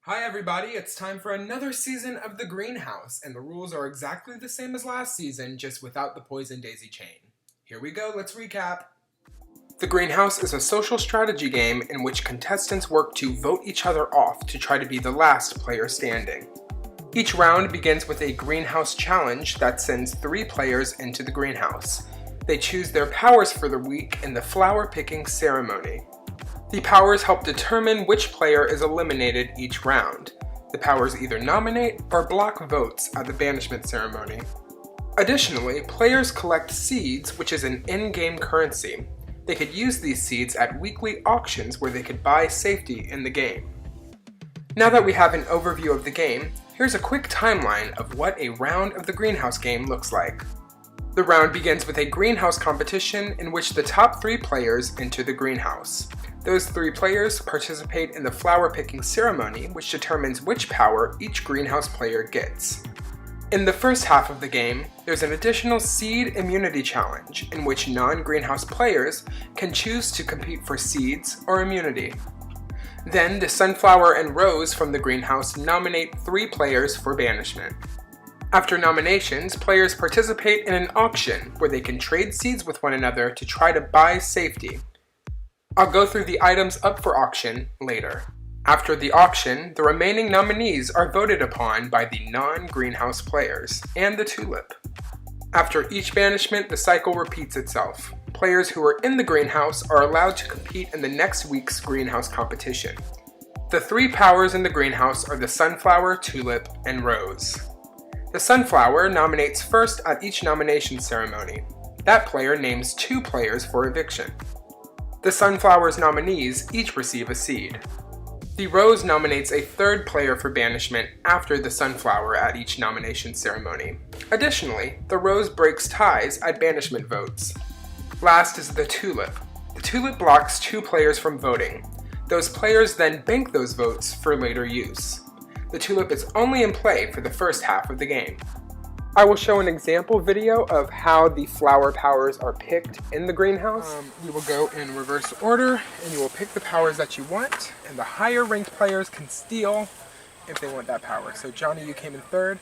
Hi everybody, it's time for another season of The Greenhouse, and the rules are exactly the same as last season, just without the poison daisy chain. Here we go, let's recap. The Greenhouse is a social strategy game in which contestants work to vote each other off to try to be the last player standing. Each round begins with a greenhouse challenge that sends 3 players into the greenhouse. They choose their powers for the week in the flower picking ceremony. The powers help determine which player is eliminated each round. The powers either nominate or block votes at the banishment ceremony. Additionally, players collect seeds, which is an in-game currency. They could use these seeds at weekly auctions where they could buy safety in the game. Now that we have an overview of the game, here's a quick timeline of what a round of the Greenhouse game looks like. The round begins with a greenhouse competition in which the top 3 players enter the greenhouse. Those 3 players participate in the flower picking ceremony, which determines which power each greenhouse player gets. In the first half of the game, there's an additional seed immunity challenge in which non-greenhouse players can choose to compete for seeds or immunity. Then the sunflower and rose from the greenhouse nominate 3 players for banishment. After nominations, players participate in an auction where they can trade seeds with one another to try to buy safety. I'll go through the items up for auction later. After the auction, the remaining nominees are voted upon by the non-greenhouse players and the tulip. After each banishment, the cycle repeats itself. Players who are in the greenhouse are allowed to compete in the next week's greenhouse competition. The 3 powers in the greenhouse are the sunflower, tulip, and rose. The sunflower nominates first at each nomination ceremony. That player names 2 players for eviction. The sunflower's nominees each receive a seed. The rose nominates a 3rd player for banishment after the sunflower at each nomination ceremony. Additionally, the rose breaks ties at banishment votes. Last is the tulip. The tulip blocks 2 players from voting. Those players then bank those votes for later use. The tulip is only in play for the first half of the game. I will show an example video of how the flower powers are picked in the greenhouse. We will go in reverse order, and you will pick the powers that you want, and the higher ranked players can steal if they want that power. So Johnny, you came in 3rd.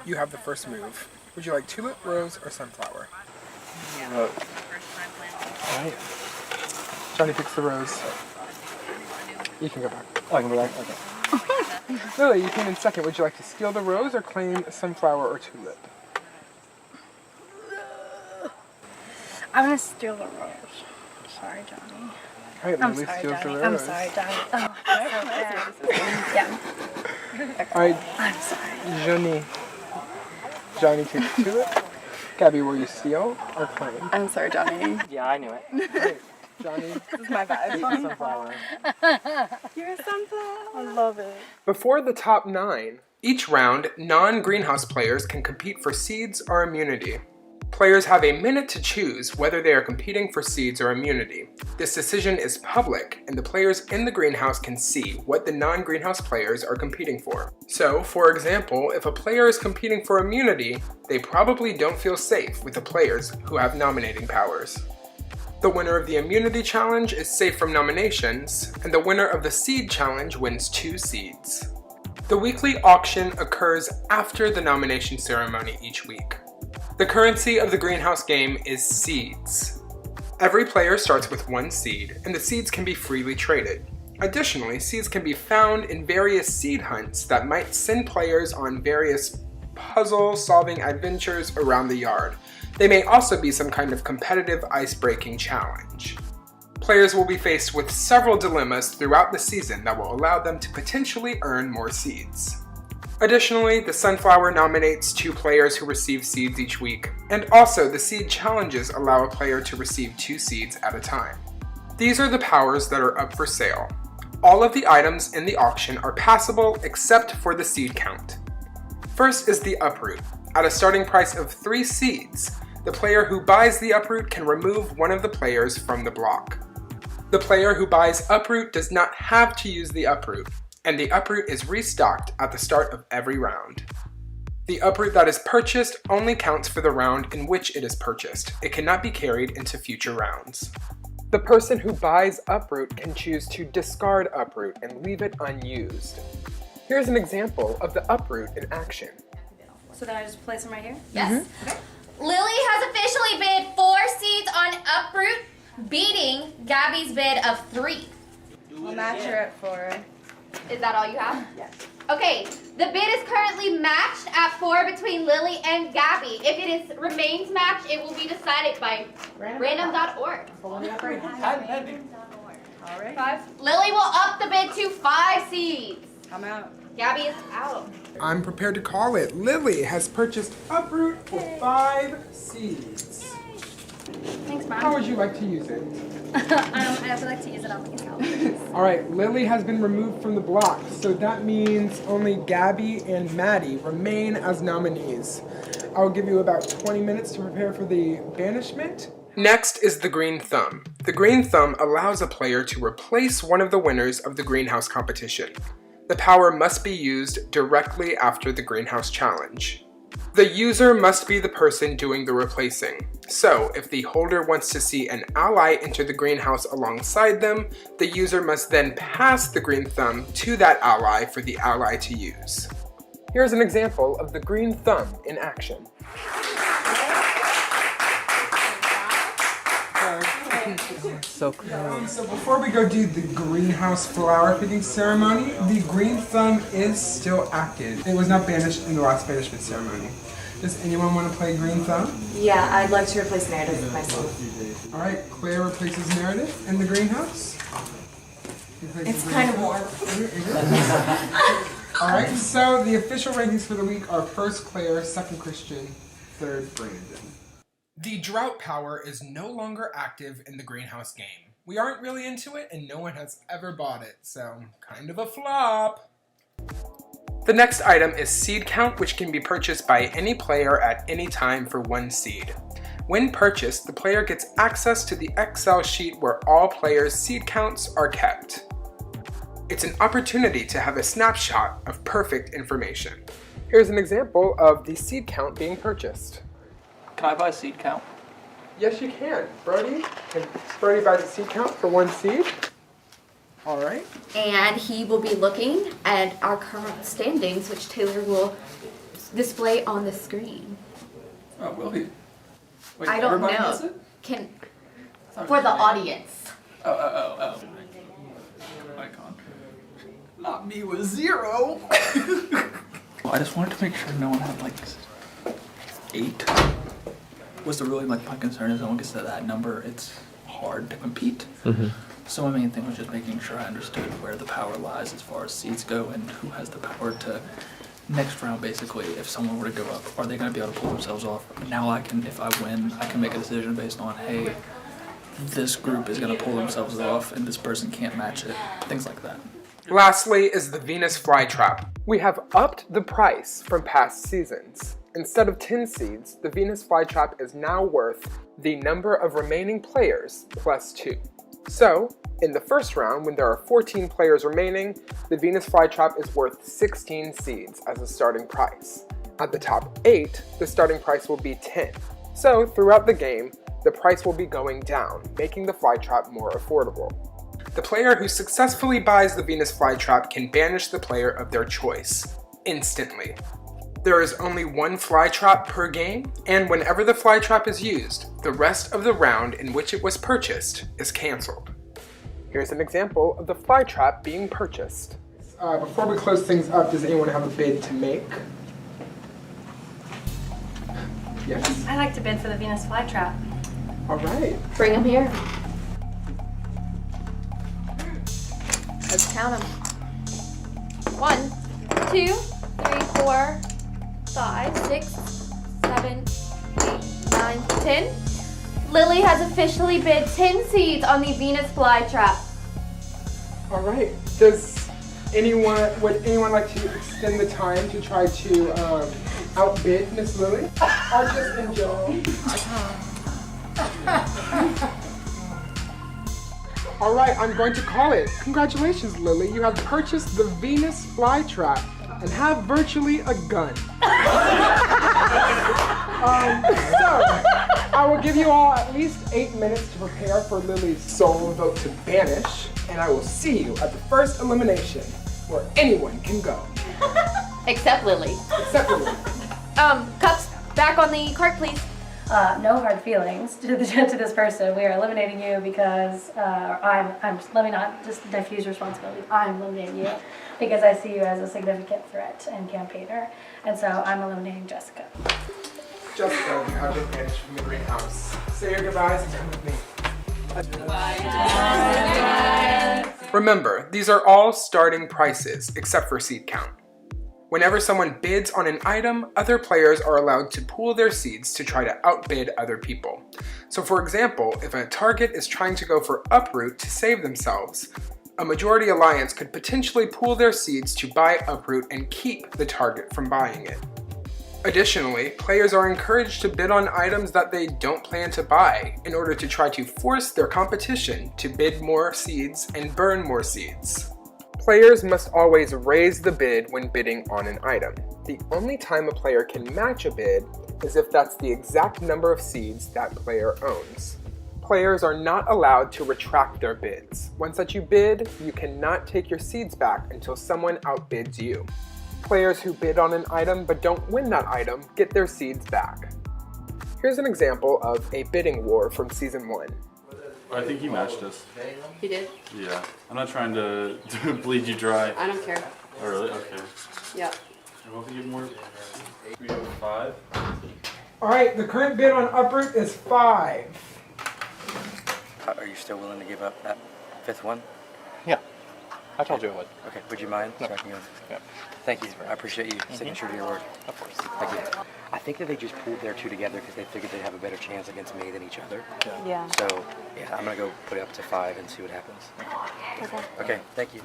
You have the first move. Would you like tulip, rose, or sunflower? Alright. Johnny picks the rose. You can go back. Oh, I can go back? Okay. Lily, you came in 2nd. Would you like to steal the rose or claim sunflower or tulip? I'm gonna steal the rose. Sorry, Johnny. Alright, Lily steals the rose. I'm sorry, Johnny. Oh, yeah. Alright, I'm sorry. Johnny takes tulip. Gabby, will you steal or claim? I'm sorry, Johnny. Yeah, I knew it. Alright, Johnny, This is my vibe. take the sunflower. You're a sunflower. I love it. Before the top 9, each round, non-greenhouse players can compete for seeds or immunity. Players have a minute to choose whether they are competing for seeds or immunity. This decision is public, and the players in the greenhouse can see what the non-greenhouse players are competing for. So, for example, if a player is competing for immunity, they probably don't feel safe with the players who have nominating powers. The winner of the immunity challenge is safe from nominations, and the winner of the seed challenge wins 2 seeds. The weekly auction occurs after the nomination ceremony each week. The currency of the greenhouse game is seeds. Every player starts with 1 seed, and the seeds can be freely traded. Additionally, seeds can be found in various seed hunts that might send players on various puzzle-solving adventures around the yard. They may also be some kind of competitive ice-breaking challenge. Players will be faced with several dilemmas throughout the season that will allow them to potentially earn more seeds. Additionally, the sunflower nominates 2 players who receive seeds each week, and also the seed challenges allow a player to receive 2 seeds at a time. These are the powers that are up for sale. All of the items in the auction are passable except for the seed count. First is the uproot. At a starting price of 3 seeds, the player who buys the uproot can remove one of the players from the block. The player who buys uproot does not have to use the uproot, and the uproot is restocked at the start of every round. The uproot that is purchased only counts for the round in which it is purchased. It cannot be carried into future rounds. The person who buys uproot can choose to discard uproot and leave it unused. Here's an example of the uproot in action. So then I just place them right here? Yes. Okay. Lily has officially bid 4 seeds on uproot, beating Gabby's bid of 3. I'll match her at 4. Is that all you have? Yes. Okay, the bid is currently matched at 4 between Lily and Gabby. If it remains matched, it will be decided by random.org. All right. 5. Lily will up the bid to 5 seeds. I'm out. Gabby is out. I'm prepared to call it. Lily has purchased uproot for 5 seeds. Thanks, How Mom. would you like to use it? I would like to use it on myself. All right, Lily has been removed from the block, so that means only Gabby and Maddie remain as nominees. I'll give you about 20 minutes to prepare for the banishment. Next is the green thumb. The green thumb allows a player to replace one of the winners of the greenhouse competition. The power must be used directly after the greenhouse challenge. The user must be the person doing the replacing. So, if the holder wants to see an ally enter the greenhouse alongside them, the user must then pass the green thumb to that ally for the ally to use. Here's an example of the green thumb in action. So cool. So before we go do the greenhouse flower picking ceremony, the green thumb is still active. It was not banished in the last banishment ceremony. Does anyone want to play green thumb? Yeah, I'd like to replace Meredith with myself. All right, Claire replaces Meredith in the greenhouse. It's kind of warm. All right, so the official rankings for the week are first Claire, second Christian, third Brandon. The drought power is no longer active in the greenhouse game. We aren't really into it and no one has ever bought it, so kind of a flop. The next item is seed count, which can be purchased by any player at any time for 1 seed. When purchased, the player gets access to the Excel sheet where all players' seed counts are kept. It's an opportunity to have a snapshot of perfect information. Here's an example of the seed count being purchased. Can I buy a seed count? Yes, you can. Brody buys a seed count for 1 seed. All right. And he will be looking at our current standings, which Taylor will display on the screen. Oh, will he? Wait, I don't everybody know. gets it? For the audience. Oh. Icon. Not me with 0. I just wanted to make sure no one had like 8. Was the really like my concern is no one gets to that number, it's hard to compete. So my main thing was just making sure I understood where the power lies as far as seeds go and who has the power to next round basically. If someone were to go up, are they going to be able to pull themselves off? Now I can, if I win, I can make a decision based on, hey, this group is going to pull themselves off and this person can't match it, things like that. Lastly is the Venus flytrap. We have upped the price from past seasons. Instead of 10 seeds, the Venus flytrap is now worth the number of remaining players plus 2. So, in the first round, when there are 14 players remaining, the Venus flytrap is worth 16 seeds as a starting price. At the top 8, the starting price will be 10. So, throughout the game, the price will be going down, making the flytrap more affordable. The player who successfully buys the Venus flytrap can banish the player of their choice, instantly. There is only 1 flytrap per game, and whenever the flytrap is used, the rest of the round in which it was purchased is cancelled. Here's an example of the flytrap being purchased. Before we close things up, does anyone have a bid to make? Yes? I like to bid for the Venus flytrap. All right. Bring him here. Let's count them. 1, 2, 3, 4, 5, 6, 7, 8, 9, 10. Lily has officially bid 10 seeds on the Venus flytrap. All right. Would anyone like to extend the time to try to outbid Miss Lily? Or just enjoy? All right, I'm going to call it. Congratulations, Lily. You have purchased the Venus flytrap and have virtually a gun. So, I will give you all at least 8 minutes to prepare for Lily's sole vote to banish, and I will see you at the first elimination where anyone can go. Except Lily. Except Lily. Cups, back on the cart, please. No hard feelings to this person. We are eliminating you because let me not just diffuse responsibility. I'm eliminating you because I see you as a significant threat and campaigner. And so I'm eliminating Jessica. Jessica, you have been banished from the greenhouse. Say your goodbyes and come with me. Remember, these are all starting prices, except for seed count. Whenever someone bids on an item, other players are allowed to pool their seeds to try to outbid other people. So for example, if a target is trying to go for uproot to save themselves, a majority alliance could potentially pool their seeds to buy uproot and keep the target from buying it. Additionally, players are encouraged to bid on items that they don't plan to buy in order to try to force their competition to bid more seeds and burn more seeds. Players must always raise the bid when bidding on an item. The only time a player can match a bid is if that's the exact number of seeds that player owns. Players are not allowed to retract their bids. Once that you bid, you cannot take your seeds back until someone outbids you. Players who bid on an item but don't win that item get their seeds back. Here's an example of a bidding war from Season 1. I think he matched us. He did? Yeah. I'm not trying to bleed you dry. I don't care. Oh, really? Okay. Yeah. I hope you get more. We go 5. Alright, the current bid on uproot is 5. Are you still willing to give up that 5th one? Yeah, I told you I would. Okay, would you mind? No. So I can go? Yeah. Thank you. I appreciate you sticking true to your word. Of course. Thank you. I think that they just pulled their two together because they figured they'd have a better chance against me than each other. Yeah. So, yeah, I'm going to go put it up to 5 and see what happens. Okay, thank you.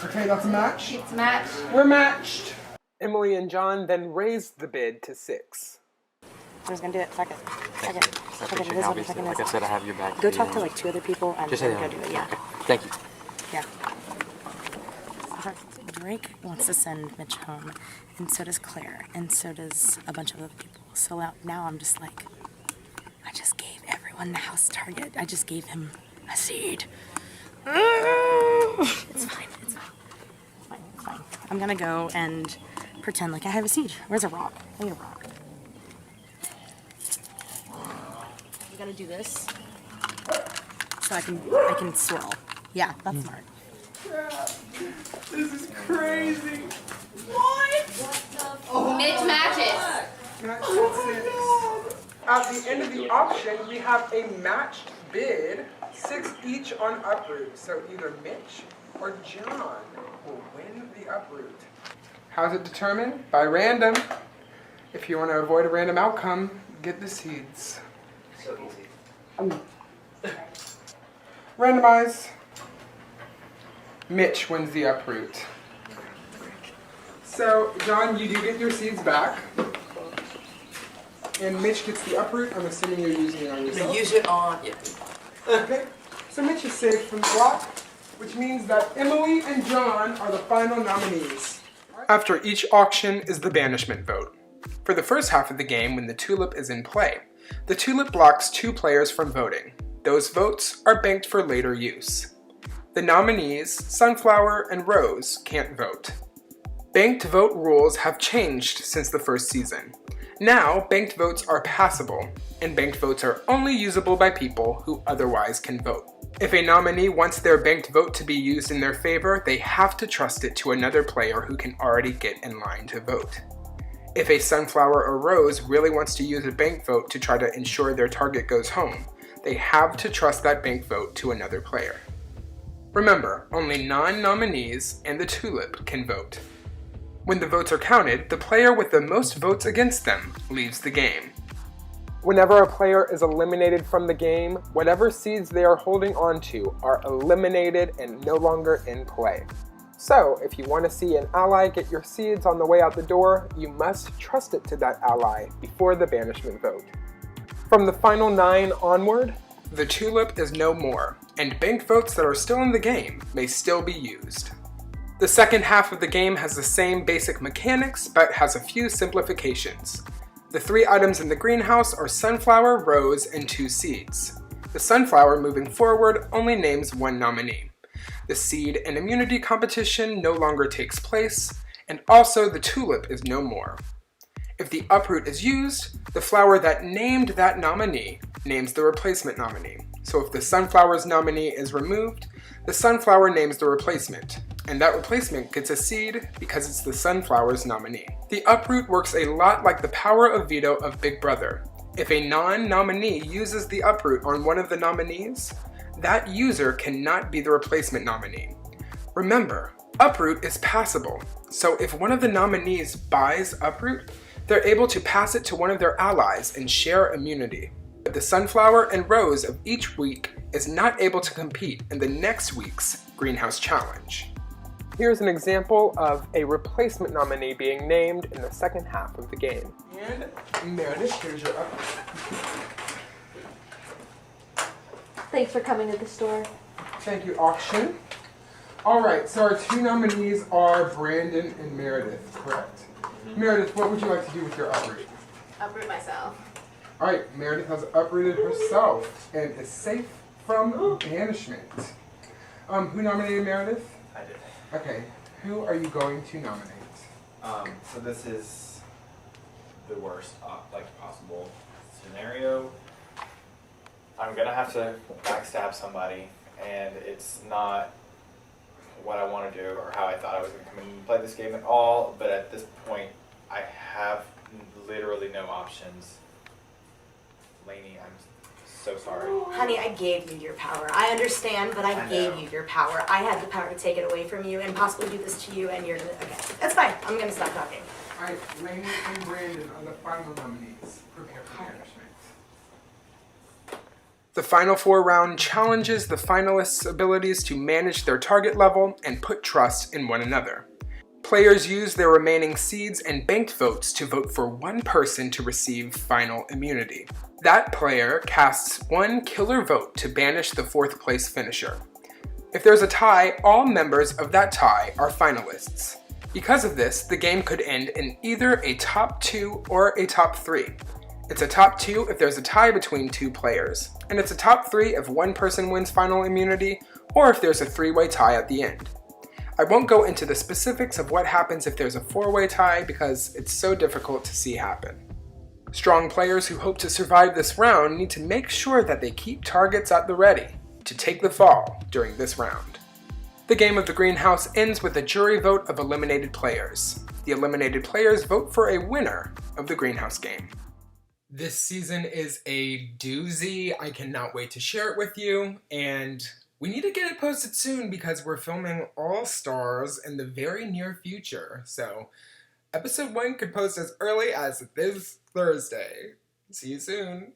Okay, that's a match. It's a match. We're matched. Emily and John then raised the bid to 6. I'm just gonna do it. Second. Thank you. I appreciate it. Obviously, like I said, I have your back. Go talk to like 2 other people and Just then say go that. do it. Yeah. Okay. Thank you. Yeah. Drake wants to send Mitch home, and so does Claire, and so does a bunch of other people. So now I'm just like, I just gave everyone the house target. I just gave him a seed. It's fine. It's fine. It's fine. I'm gonna go and pretend like I have a seed. Where's a rock? I need a rock. You gotta do this so I can swirl. Yeah, that's smart. This is crazy. Mitch matches. Match at 6. At the end of the auction, we have a matched bid, 6 each on uproot. So either Mitch or John will win the uproot. How's it determined? By random. If you want to avoid a random outcome, get the seeds. So easy. Randomize. Mitch wins the uproot. So, John, you do get your seeds back. And Mitch gets the uproot. I'm assuming you're using it on yourself. Use it on. Yeah. Okay. So Mitch is saved from the block, which means that Emily and John are the final nominees. After each auction is the banishment vote. For the first half of the game, when the tulip is in play, the tulip blocks 2 players from voting. Those votes are banked for later use. The nominees, Sunflower and Rose, can't vote. Banked vote rules have changed since the first season. Now, banked votes are passable, and banked votes are only usable by people who otherwise can vote. If a nominee wants their banked vote to be used in their favor, they have to trust it to another player who can already get in line to vote. If a Sunflower or Rose really wants to use a banked vote to try to ensure their target goes home, they have to trust that banked vote to another player. Remember, only non-nominees and the tulip can vote. When the votes are counted, the player with the most votes against them leaves the game. Whenever a player is eliminated from the game, whatever seeds they are holding onto are eliminated and no longer in play. So, if you want to see an ally get your seeds on the way out the door, you must trust it to that ally before the banishment vote. From the final 9 onward, the tulip is no more, and banked votes that are still in the game may still be used. The second half of the game has the same basic mechanics, but has a few simplifications. The 3 items in the greenhouse are Sunflower, Rose, and 2 seeds. The Sunflower moving forward only names 1 nominee. The seed and immunity competition no longer takes place, and also the tulip is no more. If the uproot is used, the flower that named that nominee names the replacement nominee. So if the sunflower's nominee is removed, the sunflower names the replacement, and that replacement gets a seed because it's the sunflower's nominee. The uproot works a lot like the power of veto of Big Brother. If a non-nominee uses the uproot on one of the nominees, that user cannot be the replacement nominee. Remember, uproot is passable, so if one of the nominees buys uproot, they're able to pass it to one of their allies and share immunity. But the sunflower and rose of each week is not able to compete in the next week's Greenhouse Challenge. Here's an example of a replacement nominee being named in the second half of the game. And Meredith, here's your uproot. Thanks for coming to the store. Thank you, Auction. Alright, so our two nominees are Brandon and Meredith, correct? Meredith, what would you like to do with your uproot? Uproot myself. Alright, Meredith has uprooted herself and is safe from banishment. Who nominated Meredith? I did. Okay, who are you going to nominate? So this is the worst, possible scenario. I'm gonna have to backstab somebody, and it's not what I want to do or how I thought I was gonna come in and play this game at all. But at this point, I have literally no options. Lainey, I'm so sorry. Honey, I gave you your power. I understand, but I gave know. you your power. I had the power to take it away from you and possibly do this to you, and you're gonna. Okay, that's fine. I'm gonna stop talking. Alright, Lainey and Brandon are the final nominees. Prepare for banishment. The final 4-round challenges the finalists' abilities to manage their target level and put trust in one another. Players use their remaining seeds and banked votes to vote for one person to receive final immunity. That player casts one killer vote to banish the 4th place finisher. If there's a tie, all members of that tie are finalists. Because of this, the game could end in either a top 2 or a top 3. It's a top 2 if there's a tie between 2 players, and it's a top 3 if one person wins final immunity, or if there's a 3-way tie at the end. I won't go into the specifics of what happens if there's a 4-way tie because it's so difficult to see happen. Strong players who hope to survive this round need to make sure that they keep targets at the ready to take the fall during this round. The game of the Greenhouse ends with a jury vote of eliminated players. The eliminated players vote for a winner of the Greenhouse game. This season is a doozy. I cannot wait to share it with you, and we need to get it posted soon because we're filming All Stars in the very near future. So episode 1 could post as early as this Thursday. See you soon.